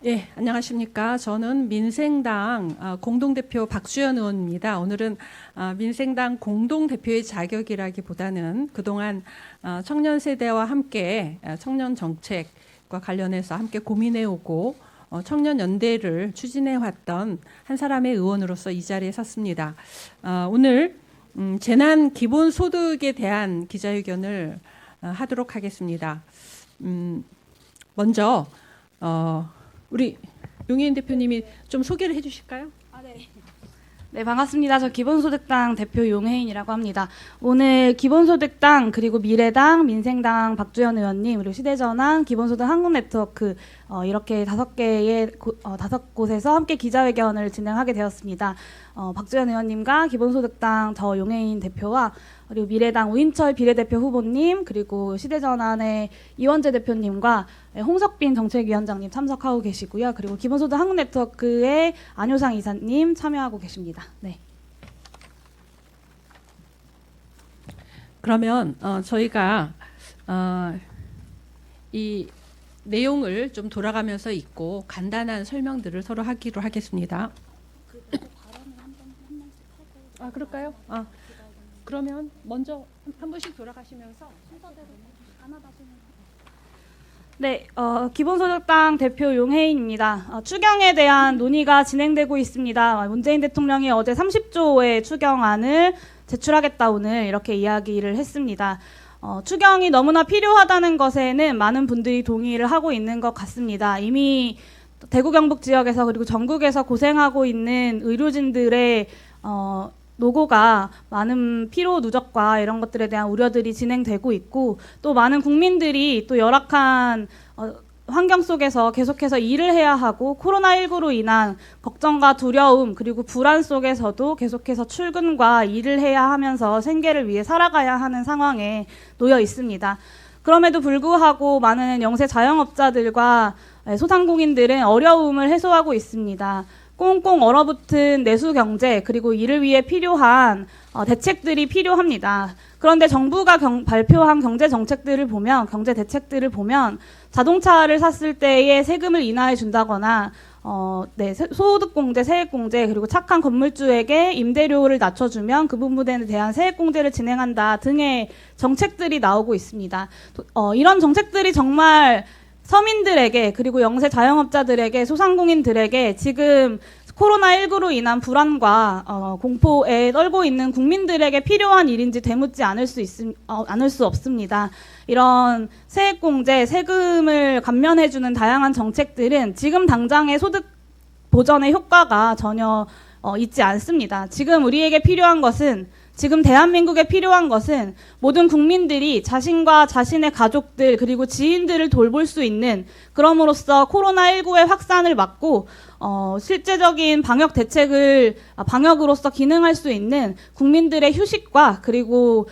예, 안녕하십니까. 저는 민생당 공동대표 박주연 의원입니다. 오늘은 민생당 공동대표의 자격이라기보다는 그동안 청년 세대와 함께 청년 정책과 관련해서 함께 고민해오고 청년 연대를 추진해왔던 한 사람의 의원으로서 이 자리에 섰습니다. 오늘 재난 기본소득에 대한 기자회견을 하도록 하겠습니다. 먼저 우리 용혜인 대표님이 좀 소개를 해주실까요? 네, 반갑습니다. 저 기본소득당 대표 용혜인이라고 합니다. 오늘 기본소득당 그리고 미래당, 민생당 박주연 의원님 그리고 시대전환, 기본소득 한국네트워크 이렇게 다섯 곳에서 함께 기자회견을 진행하게 되었습니다. 박주연 의원님과 기본소득당 저 용혜인 대표와 그리고 미래당 우인철 비례대표 후보님 그리고 시대전환의 이원재 대표님과 홍석빈 정책위원장님 참석하고 계시고요. 그리고 기본소득 한국네트워크의 안효상 이사님 참여하고 계십니다. 네. 그러면 저희가 이 내용을 좀 돌아가면서 읽고 간단한 설명들을 서로 하기로 하겠습니다. 그럴까요? 그러면 먼저 한 분씩 돌아가시면서 순서대로 네, 기본소득당 대표 용혜인입니다. 추경에 대한 논의가 진행되고 있습니다. 문재인 대통령이 어제 30조의 추경안을 제출하겠다 오늘 이렇게 이야기를 했습니다. 추경이 너무나 필요하다는 것에는 많은 분들이 동의를 하고 있는 것 같습니다. 이미 대구 경북 지역에서 그리고 전국에서 고생하고 있는 의료진들의 노고가 많은 피로 누적과 이런 것들에 대한 우려들이 진행되고 있고 또 많은 국민들이 또 열악한 환경 속에서 계속해서 일을 해야 하고 코로나19로 인한 걱정과 두려움 그리고 불안 속에서도 계속해서 출근과 일을 해야 하면서 생계를 위해 살아가야 하는 상황에 놓여 있습니다. 그럼에도 불구하고 많은 영세 자영업자들과 소상공인들은 어려움을 해소하고 있습니다. 꽁꽁 얼어붙은 내수 경제 그리고 이를 위해 필요한 대책들이 필요합니다. 그런데 정부가 발표한 경제 정책들을 보면 경제 대책들을 보면 자동차를 샀을 때의 세금을 인하해 준다거나 소득공제, 세액공제 그리고 착한 건물주에게 임대료를 낮춰주면 그 부분에 대한 세액공제를 진행한다 등의 정책들이 나오고 있습니다. 이런 정책들이 정말 서민들에게 그리고 영세 자영업자들에게 소상공인들에게 지금 코로나19로 인한 불안과 공포에 떨고 있는 국민들에게 필요한 일인지 되묻지 않을 수 없습니다. 이런 세액공제, 세금을 감면해주는 다양한 정책들은 지금 당장의 소득 보전의 효과가 전혀 있지 않습니다. 지금 우리에게 필요한 것은 지금 대한민국에 필요한 것은 모든 국민들이 자신과 자신의 가족들 그리고 지인들을 돌볼 수 있는 그럼으로써 코로나19의 확산을 막고 실제적인 방역 대책을 방역으로서 기능할 수 있는 국민들의 휴식과 그리고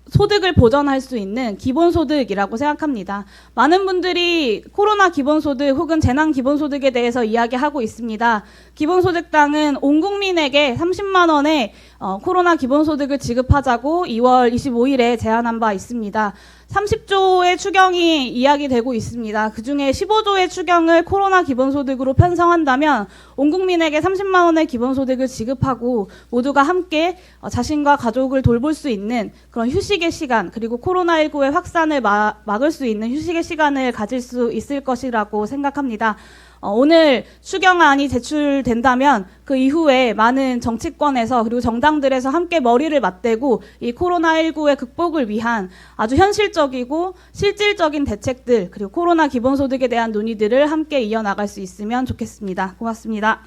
소득을 보전할 수 있는 기본소득이라고 생각합니다. 많은 분들이 코로나 기본소득 혹은 재난 기본소득에 대해서 이야기하고 있습니다. 기본소득당은 온 국민에게 30만 원의 코로나 기본소득을 지급하자고 2월 25일에 제안한 바 있습니다. 30조의 추경이 이야기되고 있습니다. 그중에 15조의 추경을 코로나 기본소득으로 편성한다면 온 국민에게 30만 원의 기본소득을 지급하고 모두가 함께 자신과 가족을 돌볼 수 있는 그런 휴식의 시간 그리고 코로나19의 확산을 막을 수 있는 휴식의 시간을 가질 수 있을 것이라고 생각합니다. 오늘 추경안이 제출된다면 그 이후에 많은 정치권에서 그리고 정당들에서 함께 머리를 맞대고 이 코로나19의 극복을 위한 아주 현실적이고 실질적인 대책들 그리고 코로나 기본소득에 대한 논의들을 함께 이어나갈 수 있으면 좋겠습니다. 고맙습니다.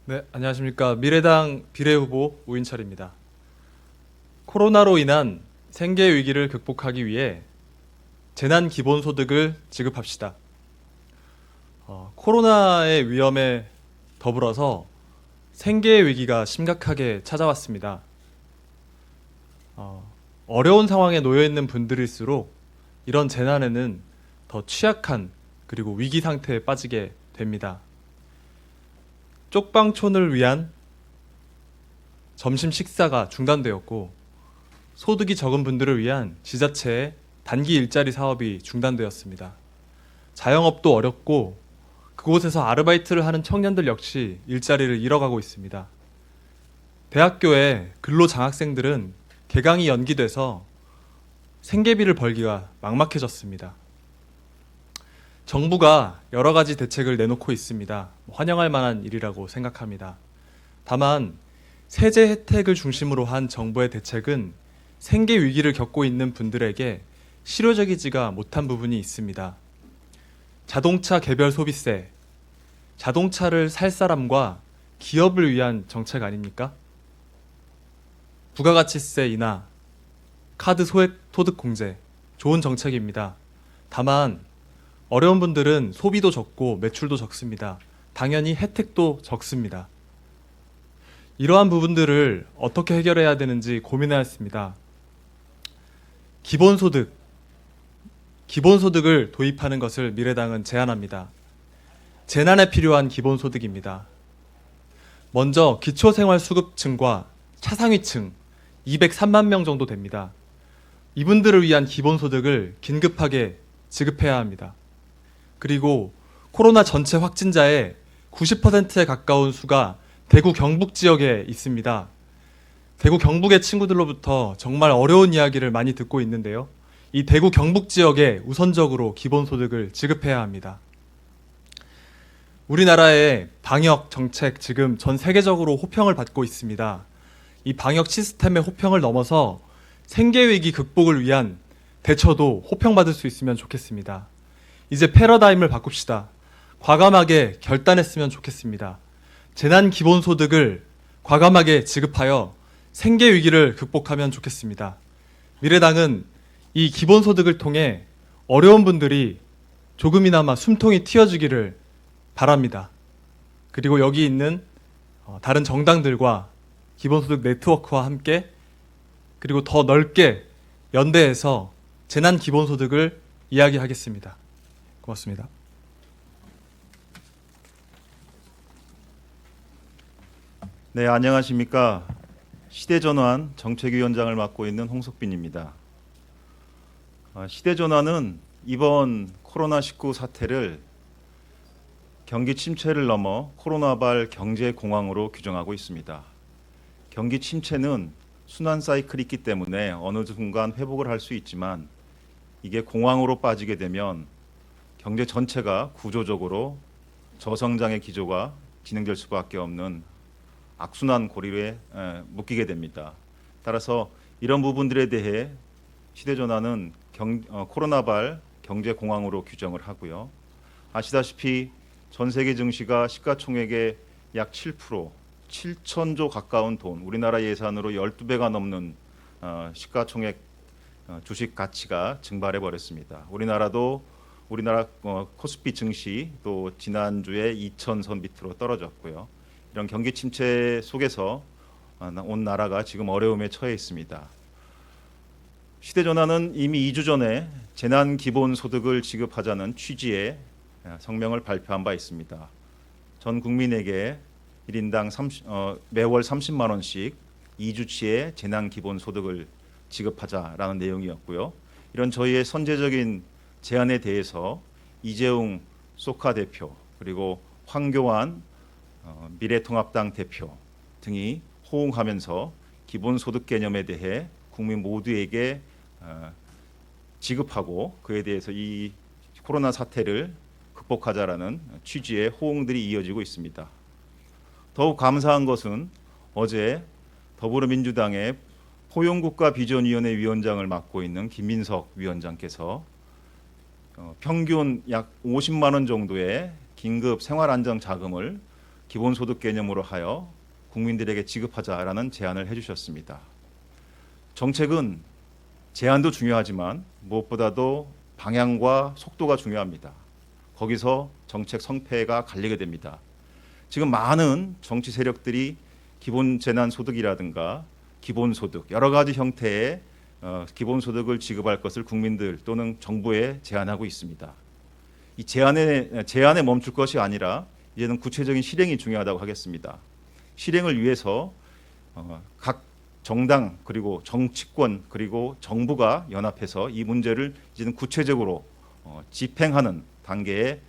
네, 안녕하십니까. 미래당 비례후보 우인철입니다. 코로나로 인한 생계 위기를 극복하기 위해 재난 기본소득을 지급합시다. 코로나의 위험에 더불어서 생계의 위기가 심각하게 찾아왔습니다. 어려운 상황에 놓여 있는 분들일수록 이런 재난에는 더 취약한 그리고 위기 상태에 빠지게 됩니다. 쪽방촌을 위한 점심 식사가 중단되었고 소득이 적은 분들을 위한 지자체의 단기 일자리 사업이 중단되었습니다. 자영업도 어렵고 그곳에서 아르바이트를 하는 청년들 역시 일자리를 잃어가고 있습니다. 대학교의 근로장학생들은 개강이 연기돼서 생계비를 벌기가 막막해졌습니다. 정부가 여러 가지 대책을 내놓고 있습니다. 환영할 만한 일이라고 생각합니다. 다만 세제 혜택을 중심으로 한 정부의 대책은 생계 위기를 겪고 있는 분들에게 실효적이지가 못한 부분이 있습니다. 자동차 개별 소비세, 자동차를 살 사람과 기업을 위한 정책 아닙니까? 부가가치세 인하, 카드 소액 소득 공제, 좋은 정책입니다. 다만 어려운 분들은 소비도 적고 매출도 적습니다. 당연히 혜택도 적습니다. 이러한 부분들을 어떻게 해결해야 되는지 고민하였습니다. 기본소득을 도입하는 것을 미래당은 제안합니다. 재난에 필요한 기본소득입니다. 먼저 기초생활수급층과 차상위층 203만 명 정도 됩니다. 이분들을 위한 기본소득을 긴급하게 지급해야 합니다. 그리고 코로나 전체 확진자의 90%에 가까운 수가 대구 경북 지역에 있습니다. 대구 경북의 친구들로부터 정말 어려운 이야기를 많이 듣고 있는데요. 이 대구 경북 지역에 우선적으로 기본소득을 지급해야 합니다. 우리나라의 방역 정책 지금 전 세계적으로 호평을 받고 있습니다. 이 방역 시스템의 호평을 넘어서 생계위기 극복을 위한 대처도 호평받을 수 있으면 좋겠습니다. 이제 패러다임을 바꿉시다. 과감하게 결단했으면 좋겠습니다. 재난 기본소득을 과감하게 지급하여 생계위기를 극복하면 좋겠습니다. 미래당은 이 기본소득을 통해 어려운 분들이 조금이나마 숨통이 트여지기를 바랍니다. 그리고 여기 있는 다른 정당들과 기본소득 네트워크와 함께 그리고 더 넓게 연대해서 재난 기본소득을 이야기하겠습니다. 고맙습니다. 네, 안녕하십니까. 시대전환 정책위원장을 맡고 있는 홍석빈입니다. 시대전환은 이번 코로나19 사태를 경기 침체를 넘어 코로나발 경제 공황으로 규정하고 있습니다. 경기 침체는 순환 사이클이 있기 때문에 어느 순간 회복을 할 수 있지만 이게 공황으로 빠지게 되면 경제 전체가 구조적으로 저성장의 기조가 진행될 수밖에 없는 악순환 고리에 묶이게 됩니다. 따라서 이런 부분들에 대해 시대전환은 코로나발 경제 공황으로 규정을 하고요. 아시다시피 전 세계 증시가 시가총액의 약 7%, 7천조 가까운 돈, 우리나라 예산으로 12배가 넘는 시가총액 주식 가치가 증발해 버렸습니다. 우리나라 코스피 증시 또 지난주에 2,000선 밑으로 떨어졌고요. 이런 경기 침체 속에서 온 나라가 지금 어려움에 처해 있습니다. 시대전환은 이미 2주 전에 재난 기본소득을 지급하자는 취지의 성명을 발표한 바 있습니다. 전 국민에게 1인당 매월 30만 원씩 2주치의 재난 기본소득을 지급하자라는 내용이었고요. 이런 저희의 선제적인 제안에 대해서 이재용 소카 대표 그리고 황교안 미래통합당 대표 등이 호응하면서 기본소득 개념에 대해 국민 모두에게 지급하고 그에 대해서 이 코로나 사태를 극복하자라는 취지의 호응들이 이어지고 있습니다. 더욱 감사한 것은 어제 더불어민주당의 포용국가비전위원회 위원장을 맡고 있는 김민석 위원장께서 평균 약 50만 원 정도의 긴급 생활안정자금을 기본소득 개념으로 하여 국민들에게 지급하자라는 제안을 해주셨습니다. 정책은 제안도 중요하지만 무엇보다도 방향과 속도가 중요합니다. 거기서 정책 성패가 갈리게 됩니다. 지금 많은 정치 세력들이 기본재난소득이라든가 기본소득 여러 가지 형태의 기본소득을 지급할 것을 국민들 또는 정부에 제안하고 있습니다. 이 제안에 멈출 것이 아니라 이제는 구체적인 실행이 중요하다고 하겠습니다. 실행을 위해서 각 정당 그리고 정치권 그리고 정부가 연합해서 이 문제를 이제는 구체적으로 집행하는 단계에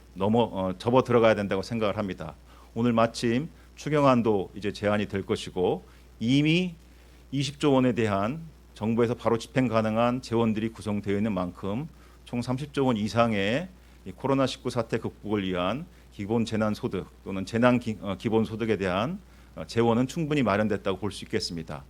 접어 들어가야 된다고 생각을 합니다. 오늘 마침 추경안도 이제 제안이 될 것이고 이미 20조 원에 대한 정부에서 바로 집행 가능한 재원들이 구성되어 있는 만큼 총 30조 원 이상의 이 코로나19 사태 극복을 위한 기본 재난소득 또는 재난 기본소득에 대한 재원은 충분히 마련됐다고 볼 수 있겠습니다.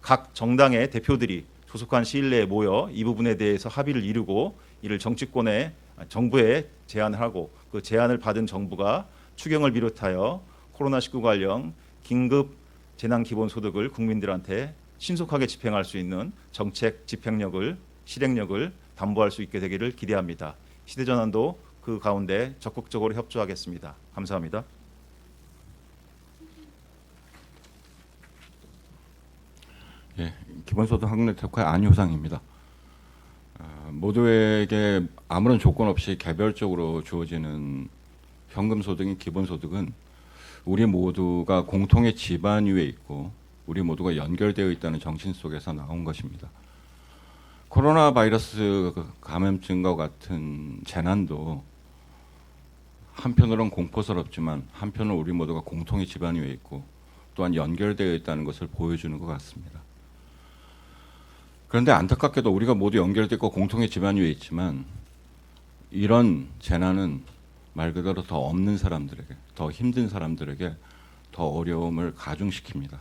각 정당의 대표들이 조속한 시일 내에 모여 이 부분에 대해서 합의를 이루고 이를 정부에 제안을 하고 그 제안을 받은 정부가 추경을 비롯하여 코로나19 관련 긴급 재난 기본소득을 국민들한테 신속하게 집행할 수 있는 정책 집행력을 실행력을 담보할 수 있게 되기를 기대합니다. 시대전환도 그 가운데 적극적으로 협조하겠습니다. 감사합니다. 예, 기본소득 확대 특화의 안효상입니다. 모두에게 아무런 조건 없이 개별적으로 주어지는 현금소득인 기본소득은 우리 모두가 공통의 집안 위에 있고 우리 모두가 연결되어 있다는 정신 속에서 나온 것입니다. 코로나 바이러스 감염증과 같은 재난도 한편으로는 공포스럽지만 한편으로는 우리 모두가 공통의 집안 위에 있고 또한 연결되어 있다는 것을 보여주는 것 같습니다. 그런데 안타깝게도 우리가 모두 연결되어 있고 공통의 집안 위에 있지만 이런 재난은 말 그대로 더 없는 사람들에게, 더 힘든 사람들에게 더 어려움을 가중시킵니다.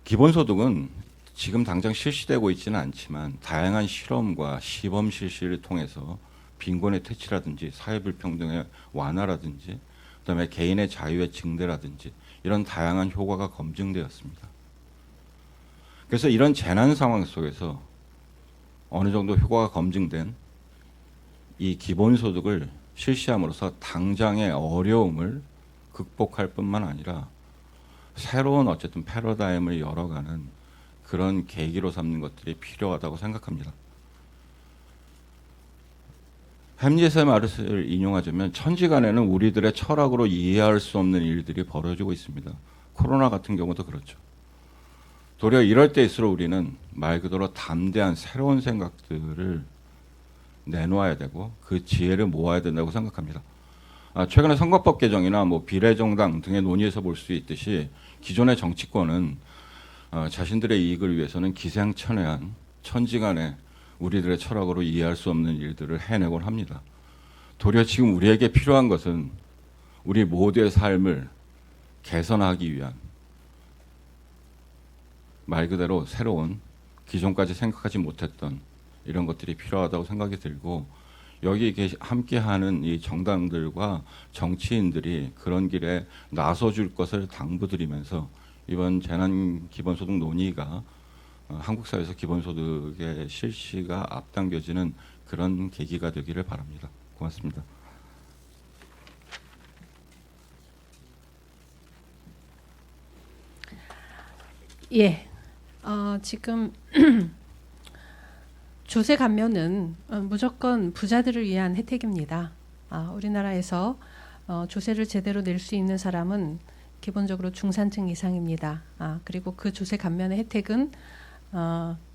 기본소득은 지금 당장 실시되고 있지는 않지만 다양한 실험과 시범 실시를 통해서 빈곤의 퇴치라든지 사회불평등의 완화라든지 그다음에 개인의 자유의 증대라든지 이런 다양한 효과가 검증되었습니다. 그래서 이런 재난 상황 속에서 어느 정도 효과가 검증된 이 기본소득을 실시함으로써 당장의 어려움을 극복할 뿐만 아니라 새로운 어쨌든 패러다임을 열어가는 그런 계기로 삼는 것들이 필요하다고 생각합니다. 햄릿의 말을 인용하자면 천지간에는 우리들의 철학으로 이해할 수 없는 일들이 벌어지고 있습니다. 코로나 같은 경우도 그렇죠. 도리어 이럴 때일수록 우리는 말 그대로 담대한 새로운 생각들을 내놓아야 되고 그 지혜를 모아야 된다고 생각합니다. 최근에 선거법 개정이나 비례정당 등의 논의에서 볼 수 있듯이 기존의 정치권은 자신들의 이익을 위해서는 기생천외한 천지간에 우리들의 철학으로 이해할 수 없는 일들을 해내곤 합니다. 도리어 지금 우리에게 필요한 것은 우리 모두의 삶을 개선하기 위한 말 그대로 새로운 기존까지 생각하지 못했던 이런 것들이 필요하다고 생각이 들고 여기 함께하는 이 정당들과 정치인들이 그런 길에 나서줄 것을 당부드리면서 이번 재난 기본소득 논의가 한국 사회에서 기본소득의 실시가 앞당겨지는 그런 계기가 되기를 바랍니다. 고맙습니다. 예, 지금 조세 감면은 무조건 부자들을 위한 혜택입니다. 우리나라에서 조세를 제대로 낼 수 있는 사람은 기본적으로 중산층 이상입니다. 그리고 그 조세 감면의 혜택은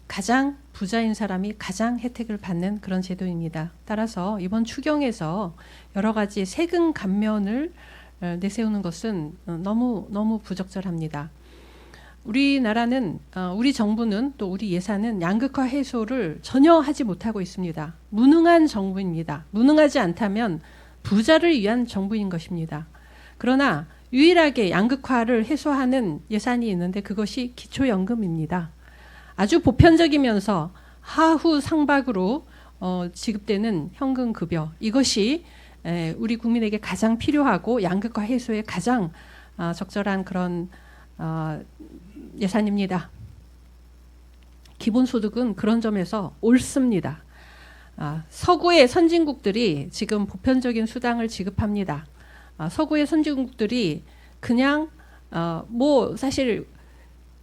가장 부자인 사람이 가장 혜택을 받는 그런 제도입니다. 따라서 이번 추경에서 여러 가지 세금 감면을 내세우는 것은 너무 부적절합니다. 우리나라는 우리 정부는 또 우리 예산은 양극화 해소를 전혀 하지 못하고 있습니다. 무능한 정부입니다. 무능하지 않다면 부자를 위한 정부인 것입니다. 그러나 유일하게 양극화를 해소하는 예산이 있는데 그것이 기초연금입니다. 아주 보편적이면서 하후 상박으로 지급되는 현금급여, 이것이 우리 국민에게 가장 필요하고 양극화 해소에 가장 적절한 그런 예산입니다. 기본소득은 그런 점에서 옳습니다. 서구의 선진국들이 지금 보편적인 수당을 지급합니다. 서구의 선진국들이 그냥 뭐 사실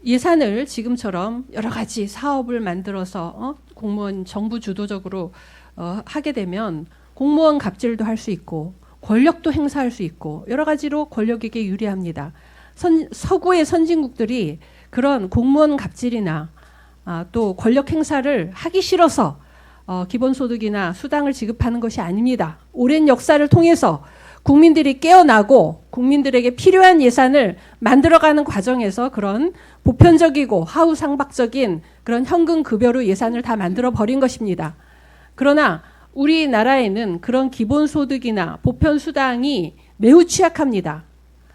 예산을 지금처럼 여러 가지 사업을 만들어서 공무원 정부 주도적으로 하게 되면 공무원 갑질도 할 수 있고 권력도 행사할 수 있고 여러 가지로 권력에게 유리합니다. 서구의 선진국들이 그런 공무원 갑질이나 또 권력 행사를 하기 싫어서 기본소득이나 수당을 지급하는 것이 아닙니다. 오랜 역사를 통해서 국민들이 깨어나고 국민들에게 필요한 예산을 만들어가는 과정에서 그런 보편적이고 하우상박적인 그런 현금 급여로 예산을 다 만들어 버린 것입니다. 그러나 우리나라에는 그런 기본소득이나 보편수당이 매우 취약합니다.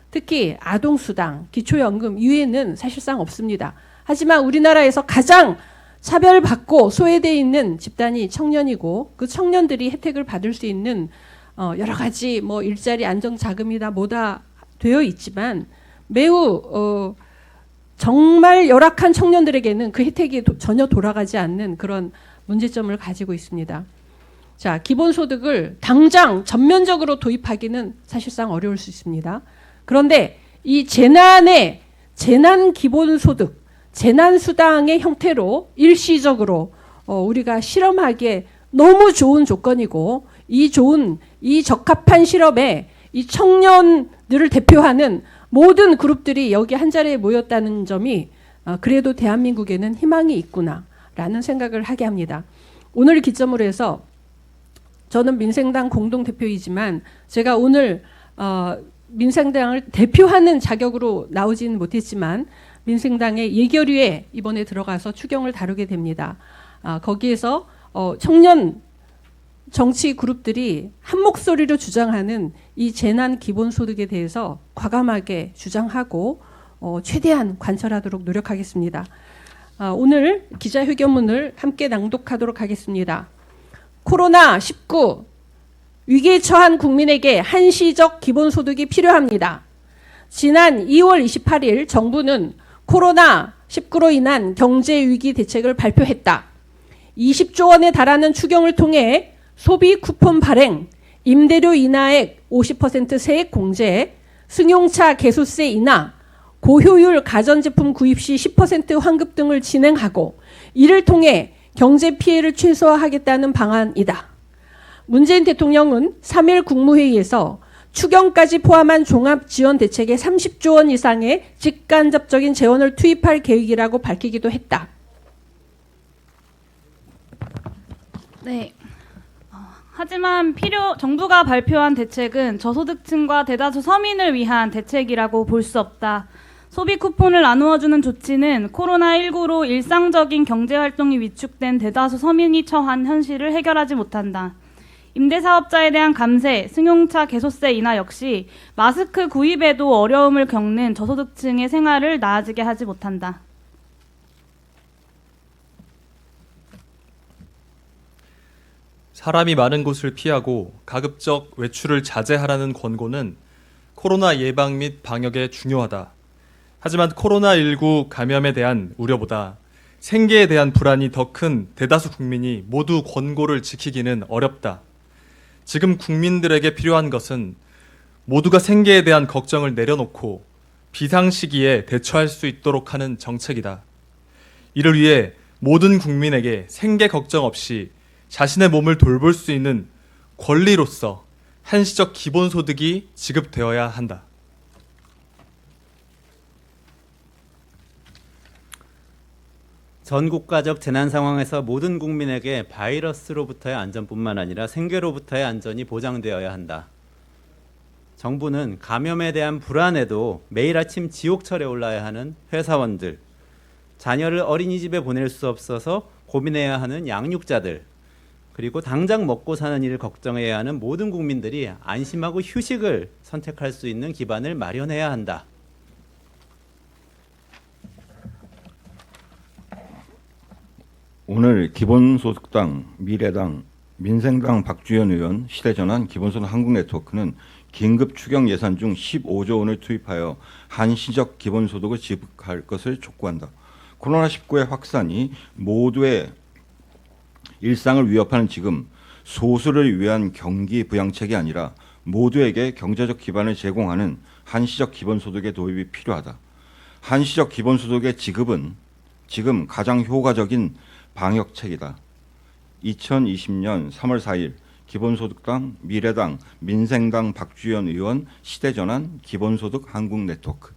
특히 아동수당, 기초연금 이외에는 사실상 없습니다. 하지만 우리나라에서 가장 차별받고 소외되어 있는 집단이 청년이고 그 청년들이 혜택을 받을 수 있는 여러 가지 뭐 일자리 안정자금이다 뭐다 되어 있지만 매우 정말 열악한 청년들에게는 그 혜택이 전혀 돌아가지 않는 그런 문제점을 가지고 있습니다. 자, 기본소득을 당장 전면적으로 도입하기는 사실상 어려울 수 있습니다. 그런데 이 재난 기본소득, 재난수당의 형태로 일시적으로 우리가 실험하기에 너무 좋은 조건이고 이 적합한 실험에 이 청년들을 대표하는 모든 그룹들이 여기 한 자리에 모였다는 점이 그래도 대한민국에는 희망이 있구나라는 생각을 하게 합니다. 오늘 기점으로 해서 저는 민생당 공동대표이지만 제가 오늘 민생당을 대표하는 자격으로 나오지는 못했지만 민생당의 예결위에 이번에 들어가서 추경을 다루게 됩니다. 거기에서 청년 정치 그룹들이 한 목소리로 주장하는 이 재난 기본소득에 대해서 과감하게 주장하고 최대한 관철하도록 노력하겠습니다. 오늘 기자회견문을 함께 낭독하도록 하겠습니다. 코로나19 위기에 처한 국민에게 한시적 기본소득이 필요합니다. 지난 2월 28일 정부는 코로나19로 인한 경제위기 대책을 발표했다. 20조 원에 달하는 추경을 통해 소비 쿠폰 발행, 임대료 인하액 50% 세액 공제, 승용차 개소세 인하, 고효율 가전제품 구입 시 10% 환급 등을 진행하고 이를 통해 경제 피해를 최소화하겠다는 방안이다. 문재인 대통령은 3일 국무회의에서 추경까지 포함한 종합지원대책에 30조 원 이상의 직간접적인 재원을 투입할 계획이라고 밝히기도 했다. 네. 하지만 정부가 발표한 대책은 저소득층과 대다수 서민을 위한 대책이라고 볼 수 없다. 소비 쿠폰을 나누어주는 조치는 코로나19로 일상적인 경제활동이 위축된 대다수 서민이 처한 현실을 해결하지 못한다. 임대사업자에 대한 감세, 승용차 개소세 인하 역시 마스크 구입에도 어려움을 겪는 저소득층의 생활을 나아지게 하지 못한다. 사람이 많은 곳을 피하고 가급적 외출을 자제하라는 권고는 코로나 예방 및 방역에 중요하다. 하지만 코로나19 감염에 대한 우려보다 생계에 대한 불안이 더 큰 대다수 국민이 모두 권고를 지키기는 어렵다. 지금 국민들에게 필요한 것은 모두가 생계에 대한 걱정을 내려놓고 비상시기에 대처할 수 있도록 하는 정책이다. 이를 위해 모든 국민에게 생계 걱정 없이 자신의 몸을 돌볼 수 있는 권리로서 한시적 기본소득이 지급되어야 한다. 전국가적 재난 상황에서 모든 국민에게 바이러스로부터의 안전뿐만 아니라 생계로부터의 안전이 보장되어야 한다. 정부는 감염에 대한 불안에도 매일 아침 지옥철에 올라야 하는 회사원들, 자녀를 어린이집에 보낼 수 없어서 고민해야 하는 양육자들, 그리고 당장 먹고 사는 일을 걱정해야 하는 모든 국민들이 안심하고 휴식을 선택할 수 있는 기반을 마련해야 한다. 오늘 기본소득당, 미래당, 민생당 박주현 의원, 시대전환, 기본소득 한국네트워크는 긴급 추경 예산 중 15조 원을 투입하여 한시적 기본소득을 지급할 것을 촉구한다. 코로나19의 확산이 모두의 일상을 위협하는 지금 소수를 위한 경기 부양책이 아니라 모두에게 경제적 기반을 제공하는 한시적 기본소득의 도입이 필요하다. 한시적 기본소득의 지급은 지금 가장 효과적인 방역책이다. 2020년 3월 4일 기본소득당, 미래당, 민생당 박주현 의원, 시대전환, 기본소득 한국네트워크.